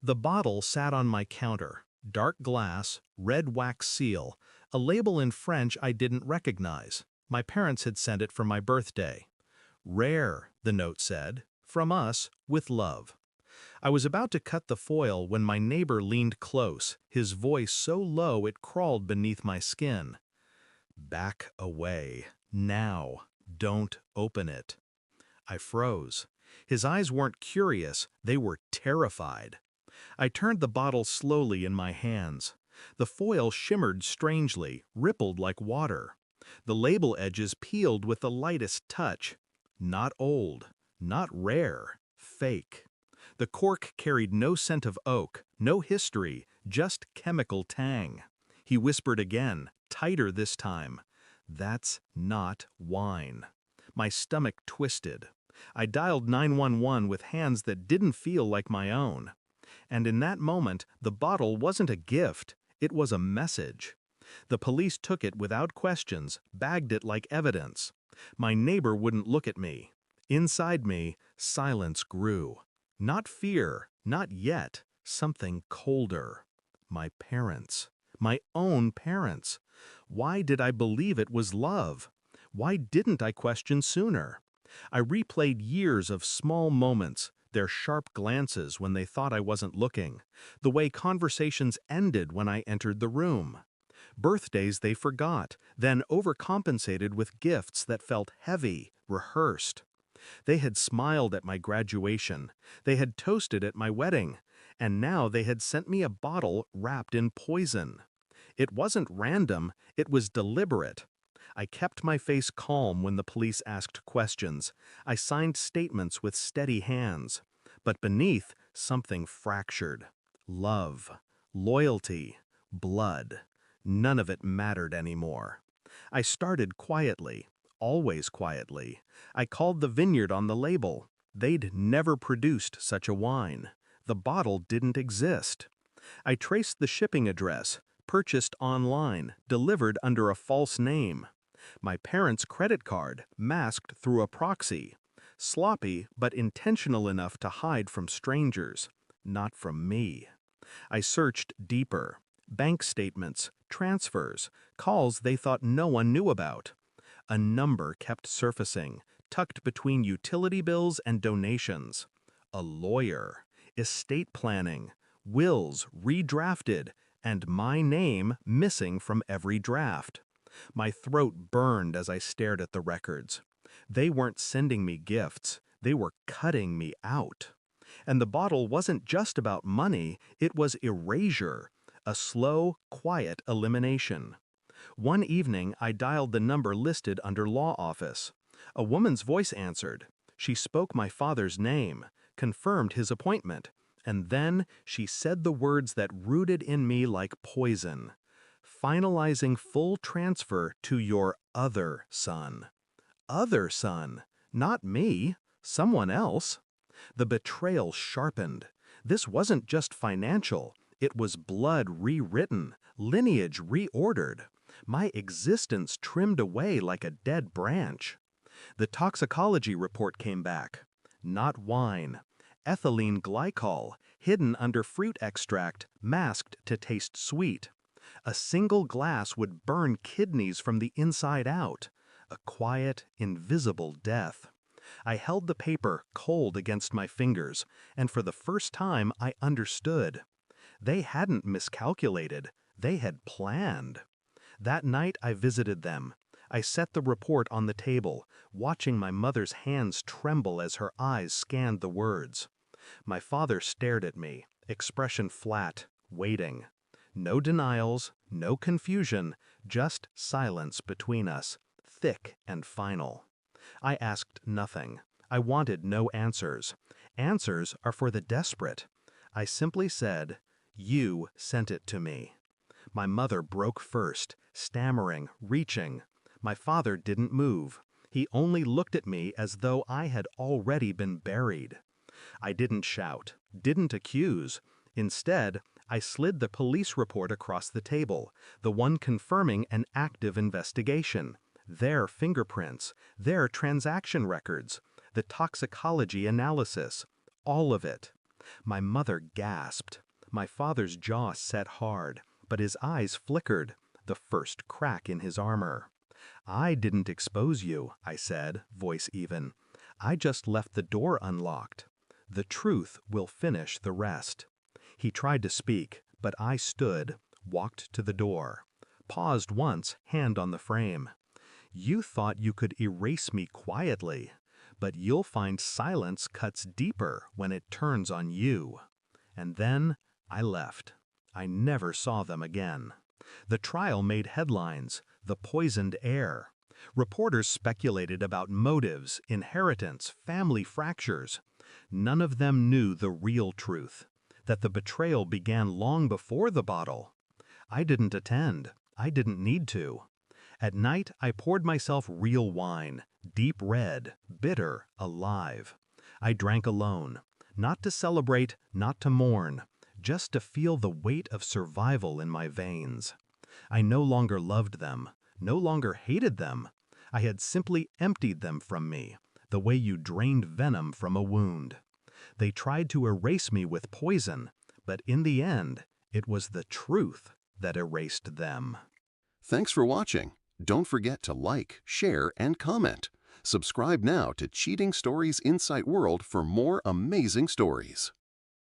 The bottle sat on my counter, dark glass, red wax seal, a label in French I didn't recognize. My parents had sent it for my birthday. Rare, the note said, from us, with love. I was about to cut the foil when my neighbor leaned close, his voice so low it crawled beneath my skin. Back away. Now. Don't open it. I froze. His eyes weren't curious, they were terrified. I turned the bottle slowly in my hands. The foil shimmered strangely, rippled like water. The label edges peeled with the lightest touch. Not old, not rare, fake. The cork carried no scent of oak, no history, just chemical tang. He whispered again, tighter this time. That's not wine. My stomach twisted. I dialed 911 with hands that didn't feel like my own. And in that moment, the bottle wasn't a gift, it was a message. The police took it without questions, bagged it like evidence. My neighbor wouldn't look at me. Inside me, silence grew. Not fear, not yet, something colder. My parents. My own parents. Why did I believe it was love? Why didn't I question sooner? I replayed years of small moments, their sharp glances when they thought I wasn't looking, the way conversations ended when I entered the room. Birthdays they forgot, then overcompensated with gifts that felt heavy, rehearsed. They had smiled at my graduation, they had toasted at my wedding, and now they had sent me a bottle wrapped in poison. It wasn't random, it was deliberate. I kept my face calm when the police asked questions. I signed statements with steady hands. But beneath, something fractured. Love, loyalty, blood. None of it mattered anymore. I started quietly, always quietly. I called the vineyard on the label. They'd never produced such a wine. The bottle didn't exist. I traced the shipping address, purchased online, delivered under a false name. My parents' credit card, masked through a proxy. Sloppy, but intentional enough to hide from strangers, not from me. I searched deeper. Bank statements, transfers, calls they thought no one knew about. A number kept surfacing, tucked between utility bills and donations. A lawyer, estate planning, wills redrafted, and my name missing from every draft. My throat burned as I stared at the records. They weren't sending me gifts, they were cutting me out. And the bottle wasn't just about money, it was erasure, a slow, quiet elimination. One evening, I dialed the number listed under law office. A woman's voice answered. She spoke my father's name, confirmed his appointment, and then she said the words that rooted in me like poison. Finalizing full transfer to your other son. Other son, not me, someone else. The betrayal sharpened. This wasn't just financial, it was blood rewritten, lineage reordered. My existence trimmed away like a dead branch. The toxicology report came back. Not wine. Ethylene glycol, hidden under fruit extract, masked to taste sweet. A single glass would burn kidneys from the inside out. A quiet, invisible death. I held the paper cold against my fingers, and for the first time I understood. They hadn't miscalculated, they had planned. That night I visited them. I set the report on the table, watching my mother's hands tremble as her eyes scanned the words. My father stared at me, expression flat, waiting. No denials, no confusion, just silence between us, thick and final. I asked nothing. I wanted no answers. Answers are for the desperate. I simply said, "You sent it to me." My mother broke first, stammering, reaching. My father didn't move. He only looked at me as though I had already been buried. I didn't shout, didn't accuse. Instead, I slid the police report across the table, the one confirming an active investigation. Their fingerprints, their transaction records, the toxicology analysis, all of it. My mother gasped. My father's jaw set hard, but his eyes flickered, the first crack in his armor. I didn't expose you, I said, voice even. I just left the door unlocked. The truth will finish the rest. He tried to speak, but I stood, walked to the door, paused once, hand on the frame. You thought you could erase me quietly, but you'll find silence cuts deeper when it turns on you. And then I left. I never saw them again. The trial made headlines, the poisoned air. Reporters speculated about motives, inheritance, family fractures. None of them knew the real truth, that the betrayal began long before the bottle. I didn't attend. I didn't need to. At night, I poured myself real wine, deep red, bitter, alive. I drank alone, not to celebrate, not to mourn, just to feel the weight of survival in my veins. I no longer loved them, no longer hated them. I had simply emptied them from me, the way you drained venom from a wound. They tried to erase me with poison, but in the end, it was the truth that erased them. Thanks for watching. Don't forget to like, share, and comment. Subscribe now to Cheating Stories Insight World for more amazing stories.